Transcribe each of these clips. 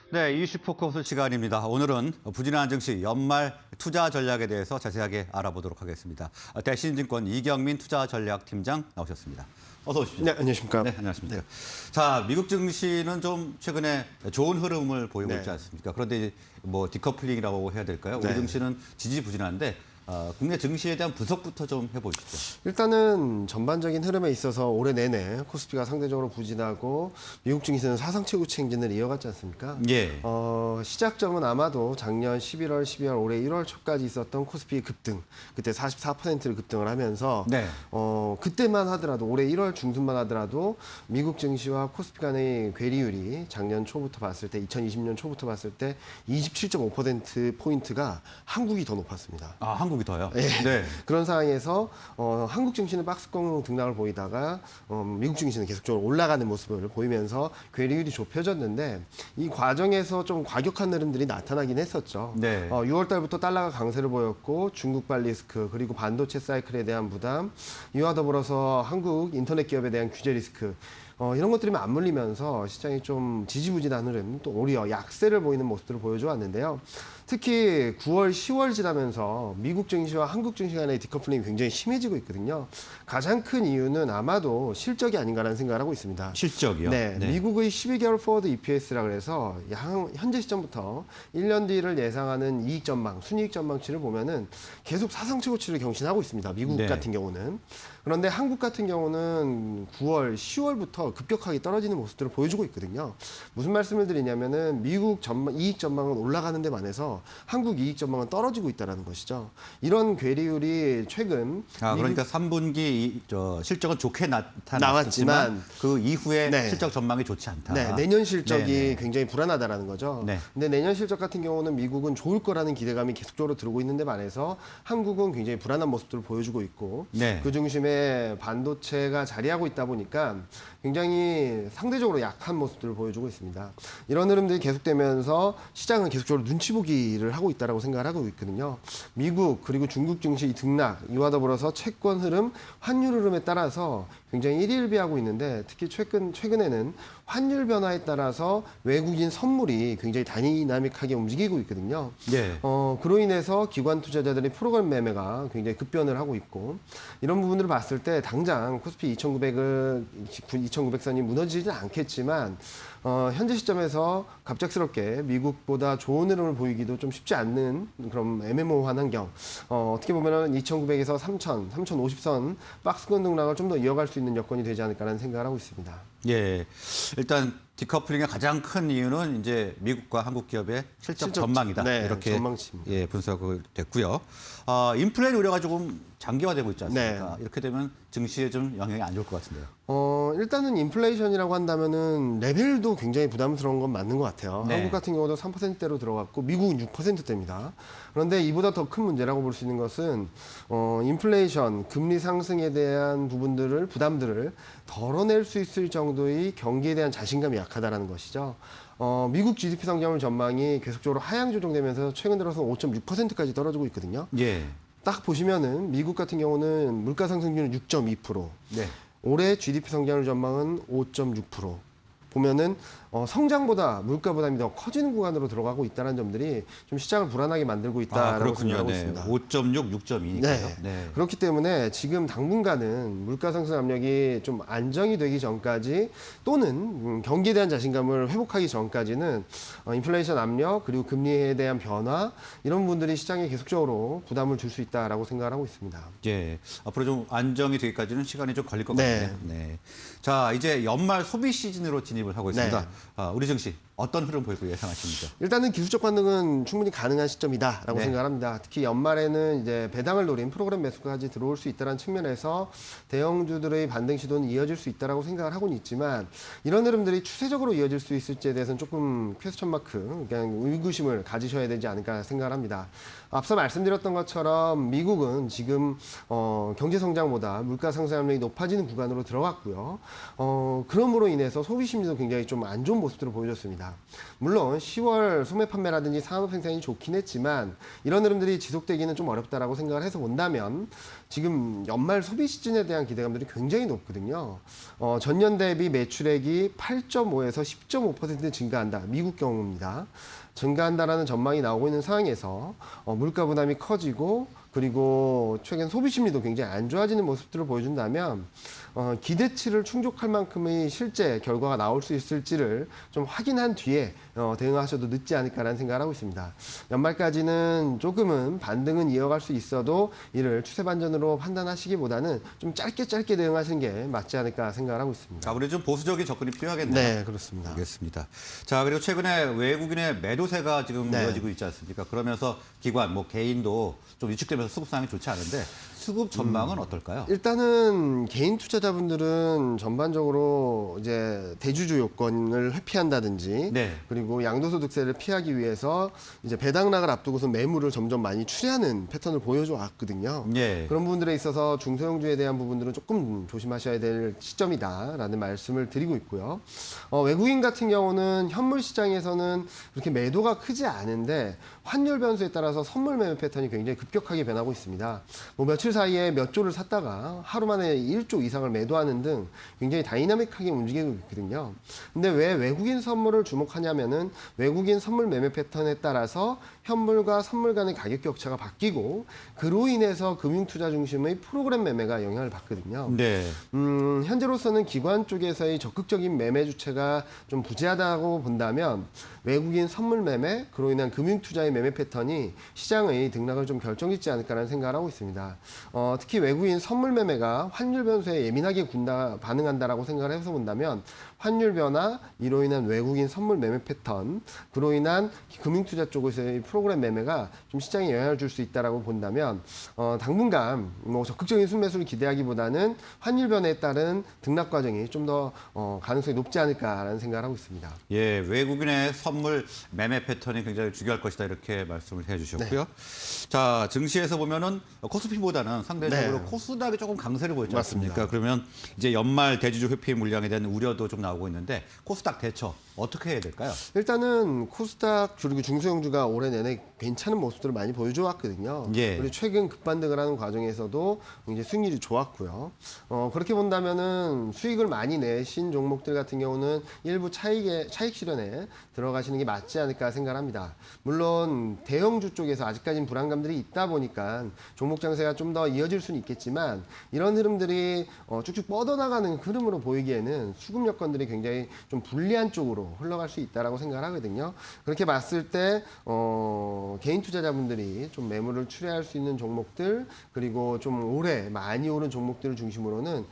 네, 이슈 포커스 시간입니다. 오늘은 부진한 증시 연말 투자 전략에 대해서 자세하게 알아보도록 하겠습니다. 대신증권 이경민 투자전략팀장 나오셨습니다. 어서 오십시오. 네, 안녕하십니까. 네, 안녕하십니까. 자, 미국 증시는 좀 최근에 좋은 흐름을 보이고 있지 않습니까? 그런데 뭐 디커플링이라고 해야 될까요? 우리 증시는 지지부진한데 국내 증시에 대한 분석부터 좀 해보시죠. 일단은 전반적인 흐름에 있어서 올해 내내 코스피가 상대적으로 부진하고 미국 증시는 사상 최고치 행진을 이어갔지 않습니까? 예. 시작점은 아마도 작년 11월, 12월, 올해 1월 초까지 있었던 코스피 급등, 그때 44%를 급등을 하면서 네. 그때만 하더라도 올해 1월 중순만 하더라도 미국 증시와 코스피 간의 괴리율이 작년 초부터 봤을 때 2020년 초부터 봤을 때 27.5%포인트가 한국이 더 높았습니다. 아, 한국이 더요? 네. 그런 상황에서 한국 증시는 박스권 등락을 보이다가 미국 증시는 계속적으로 올라가는 모습을 보이면서 괴리율이 좁혀졌는데 이 과정에서 좀 과격한 흐름들이 나타나긴 했었죠. 네. 6월 달부터 달러가 강세를 보였고 중국발 리스크 그리고 반도체 사이클에 대한 부담 이와 더불어서 한국 인터넷 기업에 대한 규제 리스크 이런 것들이 맞물리면서 시장이 좀 지지부진한 흐름, 또 오히려 약세를 보이는 모습들을 보여줘 왔는데요. 특히 9월, 10월 지나면서 미국 증시와 한국 증시 간의 디커플링이 굉장히 심해지고 있거든요. 가장 큰 이유는 아마도 실적이 아닌가라는 생각을 하고 있습니다. 실적이요? 네, 미국의 12개월 포워드 EPS라 그래서 현재 시점부터 1년 뒤를 예상하는 이익 전망, 순이익 전망치를 보면은 계속 사상 최고치를 경신하고 있습니다. 미국 같은 경우는. 그런데 한국 같은 경우는 9월, 10월부터 급격하게 떨어지는 모습들을 보여주고 있거든요. 무슨 말씀을 드리냐면은 미국 이익 전망은 올라가는 데 반해서 한국 이익 전망은 떨어지고 있다는 것이죠. 이런 괴리율이 최근 그러니까 3분기 실적은 좋게 나왔지만 그 이후에 실적 전망이 좋지 않다. 네, 내년 실적이 굉장히 불안하다라는 거죠. 네. 근데 내년 실적 같은 경우는 미국은 좋을 거라는 기대감이 계속적으로 들고 있는 데 반해서 한국은 굉장히 불안한 모습들을 보여주고 있고 그 중심에 반도체가 자리하고 있다 보니까 굉장히 상대적으로 약한 모습들을 보여주고 있습니다. 이런 흐름들이 계속되면서 시장은 계속적으로 눈치 보기를 하고 있다고 생각을 하고 있거든요. 미국 그리고 중국 증시 등락 이와 더불어서 채권 흐름, 환율 흐름에 따라서 굉장히 일희일비하고 있는데 특히 최근에는 환율 변화에 따라서 외국인 선물이 굉장히 다이나믹하게 움직이고 있거든요. 그로 인해서 기관 투자자들의 프로그램 매매가 굉장히 급변을 하고 있고 이런 부분들을 봤을 때 당장 코스피 2,900선이 무너지지는 않겠지만 현재 시점에서 갑작스럽게 미국보다 좋은 흐름을 보이기도 좀 쉽지 않는 그런 애매모호한 환경. 어떻게 보면은 2,900에서 3,000, 3,050선 박스권 등락을 좀 더 이어갈 수 있는 여건이 되지 않을까라는 생각을 하고 있습니다. 예, 일단 디커플링의 가장 큰 이유는 이제 미국과 한국 기업의 실적 전망이다. 이렇게 전망치입니다. 분석이 됐고요. 인플레이 우려가 조금 장기화되고 있지 않습니까? 이렇게 되면 증시에 좀 영향이 안 좋을 것 같은데요. 일단은 인플레이션이라고 한다면은 레벨도 굉장히 부담스러운 건 맞는 것 같아요. 한국 같은 경우도 3%대로 들어갔고 미국은 6%대입니다. 그런데 이보다 더 큰 문제라고 볼 수 있는 것은 인플레이션, 금리 상승에 대한 부담들을 덜어낼 수 있을 정도의 경기에 대한 자신감이 약하다라는 것이죠. 미국 GDP 성장률 전망이 계속적으로 하향 조정되면서 최근 들어서 5.6%까지 떨어지고 있거든요. 딱 보시면은 미국 같은 경우는 물가 상승률은 6.2%, 올해 GDP 성장률 전망은 5.6%. 보면은 성장보다 물가 부담이 더 커지는 구간으로 들어가고 있다는 점들이 좀 시장을 불안하게 만들고 있다라고 생각하고 있습니다. 5.6, 6.2니까요. 그렇기 때문에 지금 당분간은 물가 상승 압력이 좀 안정이 되기 전까지 또는 경기에 대한 자신감을 회복하기 전까지는 인플레이션 압력 그리고 금리에 대한 변화 이런 부분들이 시장에 계속적으로 부담을 줄 수 있다라고 생각을 하고 있습니다. 앞으로 좀 안정이 되기까지는 시간이 좀 걸릴 것 같네요. 자, 이제 연말 소비 시즌으로 진입을 하고 있습니다. 우리 증시 어떤 흐름 보이고 예상하십니까? 일단은 기술적 반등은 충분히 가능한 시점이다라고 생각합니다. 특히 연말에는 이제 배당을 노린 프로그램 매수까지 들어올 수 있다는 측면에서 대형주들의 반등 시도는 이어질 수 있다라고 생각을 하고는 있지만 이런 흐름들이 추세적으로 이어질 수 있을지에 대해서는 조금 퀘스천 마크, 그냥 의구심을 가지셔야 되지 않을까 생각을 합니다. 앞서 말씀드렸던 것처럼 미국은 지금 경제 성장보다 물가 상승 압력이 높아지는 구간으로 들어갔고요. 그러므로 인해서 소비 심리도 굉장히 좀 안 좋은 모습들을 보여줬습니다. 있습니다. 물론 10월 소매 판매라든지 산업 생산이 좋긴 했지만 이런 흐름들이 지속되기는 좀 어렵다라고 생각을 해서 본다면 지금 연말 소비 시즌에 대한 기대감들이 굉장히 높거든요. 전년 대비 매출액이 8.5에서 10.5% 증가한다. 미국 경우입니다. 증가한다라는 전망이 나오고 있는 상황에서 물가 부담이 커지고 그리고 최근 소비 심리도 굉장히 안 좋아지는 모습들을 보여준다면 기대치를 충족할 만큼의 실제 결과가 나올 수 있을지를 좀 확인한 뒤에 대응하셔도 늦지 않을까라는 생각을 하고 있습니다. 연말까지는 조금은 반등은 이어갈 수 있어도 이를 추세 반전으로 판단하시기보다는 좀 짧게 대응하시는 게 맞지 않을까 생각을 하고 있습니다. 아무래도 좀 보수적인 접근이 필요하겠네요. 네, 그렇습니다. 알겠습니다. 자, 그리고 최근에 외국인의 매도세가 지금 네. 이어지고 있지 않습니까? 그러면서 기관, 개인도 좀 위축되면서 수급 상황이 좋지 않은데 수급 전망은 어떨까요? 일단은 개인 투자자분들은 전반적으로 이제 대주주 요건을 회피한다든지 네. 그리고 양도소득세를 피하기 위해서 이제 배당락을 앞두고서 매물을 점점 많이 추리하는 패턴을 보여줘 왔거든요. 예. 그런 부분들에 있어서 중소형주에 대한 부분들은 조금 조심하셔야 될 시점이다라는 말씀을 드리고 있고요. 외국인 같은 경우는 현물 시장에서는 그렇게 매도가 크지 않은데 환율 변수에 따라서 선물 매매 패턴이 굉장히 급격하게 변하고 있습니다. 며칠 사이에 몇 조를 샀다가 하루 만에 1조 이상을 매도하는 등 굉장히 다이나믹하게 움직이고 있거든요. 근데 왜 외국인 선물을 주목하냐면은 외국인 선물 매매 패턴에 따라서 현물과 선물 간의 가격 격차가 바뀌고 그로 인해서 금융투자 중심의 프로그램 매매가 영향을 받거든요. 네. 현재로서는 기관 쪽에서의 적극적인 매매 주체가 좀 부재하다고 본다면 외국인 선물 매매, 그로 인한 금융투자의 매매 패턴이 시장의 등락을 좀 결정짓지 않을까라는 생각을 하고 있습니다. 특히 외국인 선물 매매가 환율 변수에 예민하게 반응한다라고 생각을 해서 본다면 환율 변화, 이로 인한 외국인 선물 매매 패턴, 그로 인한 금융투자 쪽에서의 프로그램 매매가 좀 시장에 영향을 줄 수 있다라고 본다면 당분간 적극적인 순매수를 기대하기보다는 환율 변화에 따른 등락 과정이 좀 더 가능성이 높지 않을까라는 생각을 하고 있습니다. 예, 외국인의 선물 매매 패턴이 굉장히 중요할 것이다 이렇게 말씀을 해주셨고요. 네. 자, 증시에서 보면은 코스피보다는 상대적으로 네. 코스닥이 조금 강세를 보였지 맞습니다. 않습니까? 그러면 이제 연말 대주주 회피 물량에 대한 우려도 좀 나오고 있는데 코스닥 대처 어떻게 해야 될까요? 일단은 코스닥 그리고 중소형주가 올해 내내 괜찮은 모습들을 많이 보여줘 왔거든요. 예. 그리고 최근 급반등을 하는 과정에서도 이제 수익률이 좋았고요. 그렇게 본다면은 수익을 많이 내신 종목들 같은 경우는 일부 차익 실현에 들어가시는 게 맞지 않을까 생각합니다. 물론 대형주 쪽에서 아직까지는 불안감들이 있다 보니까 종목 장세가 좀 더 이어질 수는 있겠지만 이런 흐름들이 쭉쭉 뻗어나가는 흐름으로 보이기에는 수급 여건들이 굉장히 좀 불리한 쪽으로 흘러갈 수 있다라고 생각을 하거든요. 그렇게 봤을 때 개인 투자자분들이 좀 매물을 추리할 수 있는 종목들 그리고 좀 오래 많이 오른 종목들을 중심으로는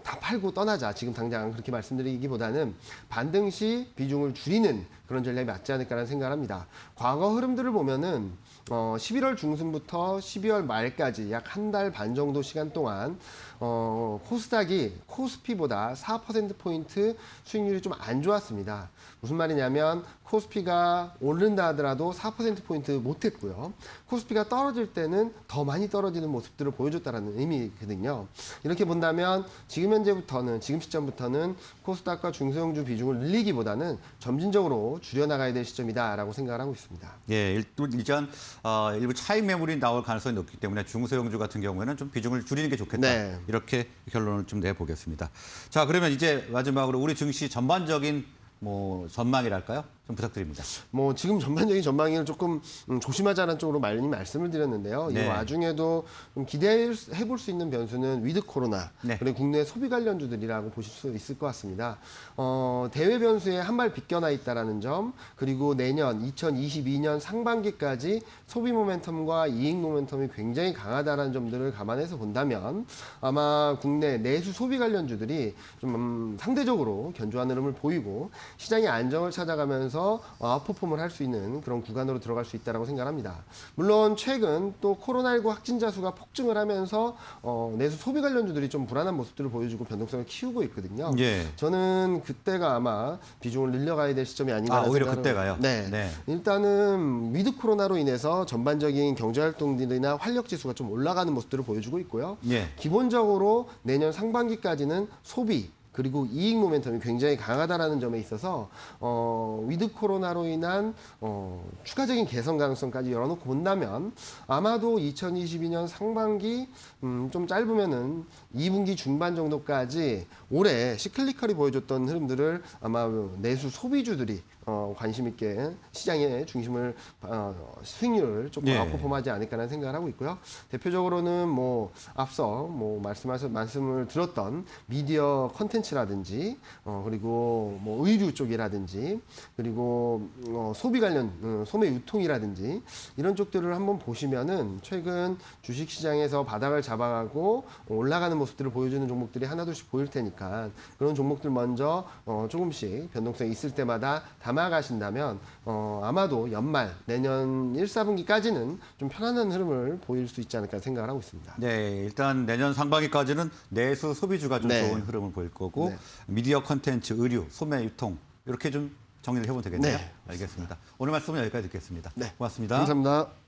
다 팔고 떠나자 지금 당장 그렇게 말씀드리기보다는 반등 시 비중을 줄이는 그런 전략이 맞지 않을까라는 생각을 합니다. 과거 흐름들을 보면은 11월 중순부터 12월 말까지 약 한 달 반 정도 시간 동안 코스닥이 코스피보다 4%포인트 수익률이 좀 안 좋았습니다. 무슨 말이냐면 코스피가 오른다 하더라도 4%포인트 못했고요. 코스피가 떨어질 때는 더 많이 떨어지는 모습들을 보여줬다는 의미거든요. 이렇게 본다면 지금 시점부터는 코스닥과 중소형주 비중을 늘리기보다는 점진적으로 줄여나가야 될 시점이다라고 생각을 하고 있습니다. 예, 일단 일부 차익 매물이 나올 가능성이 높기 때문에 중소형주 같은 경우에는 좀 비중을 줄이는 게 좋겠다. 네. 이렇게 결론을 좀 내보겠습니다. 자, 그러면 이제 마지막으로 우리 증시 전반적인 전망이랄까요? 좀 부탁드립니다. 지금 전반적인 전망을 조금 조심하자는 쪽으로 많이 말씀을 드렸는데요. 네. 이 와중에도 좀 기대해 볼 수 있는 변수는 위드 코로나 네. 그리고 국내 소비 관련주들이라고 보실 수 있을 것 같습니다. 대외 변수에 한 발 비껴나 있다라는 점 그리고 내년 2022년 상반기까지 소비 모멘텀과 이익 모멘텀이 굉장히 강하다라는 점들을 감안해서 본다면 아마 국내 내수 소비 관련주들이 좀 상대적으로 견조한 흐름을 보이고 시장이 안정을 찾아가면서 아웃퍼폼을 할 수 있는 그런 구간으로 들어갈 수 있다고 생각합니다. 물론 최근 또 코로나19 확진자 수가 폭증을 하면서 내수 소비 관련주들이 좀 불안한 모습들을 보여주고 변동성을 키우고 있거든요. 예. 저는 그때가 아마 비중을 늘려가야 될 시점이 아닌가. 오히려 그때가요? 네. 네. 일단은 위드 코로나로 인해서 전반적인 경제활동들이나 활력지수가 좀 올라가는 모습들을 보여주고 있고요. 예. 기본적으로 내년 상반기까지는 소비 그리고 이익 모멘텀이 굉장히 강하다라는 점에 있어서 위드 코로나로 인한 추가적인 개선 가능성까지 열어놓고 본다면 아마도 2022년 상반기 좀 짧으면은 2분기 중반 정도까지 올해 시클리컬이 보여줬던 흐름들을 아마 내수 소비주들이 관심 있게 시장의 중심을 수익률을 조금 예. 아웃퍼폼하지 않을까라는 생각을 하고 있고요. 대표적으로는 뭐 앞서 뭐 말씀을 들었던 미디어 컨텐츠라든지 그리고 뭐 의류 쪽이라든지 그리고 소비 관련 소매 유통이라든지 이런 쪽들을 한번 보시면은 최근 주식 시장에서 바닥을 잡아가고 올라가는 모습들을 보여주는 종목들이 하나둘씩 보일 테니까 그런 종목들 먼저 조금씩 변동성이 있을 때마다 담아가신다면 아마도 연말 내년 1, 4분기까지는 좀 편안한 흐름을 보일 수 있지 않을까 생각을 하고 있습니다. 네, 일단 내년 상반기까지는 내수 소비주가 좀 네. 좋은 흐름을 보일 거고 네. 미디어 컨텐츠, 의류, 소매 유통 이렇게 좀 정리를 해보면 되겠네요. 네. 알겠습니다. 오늘 말씀은 여기까지 듣겠습니다. 네. 고맙습니다. 감사합니다.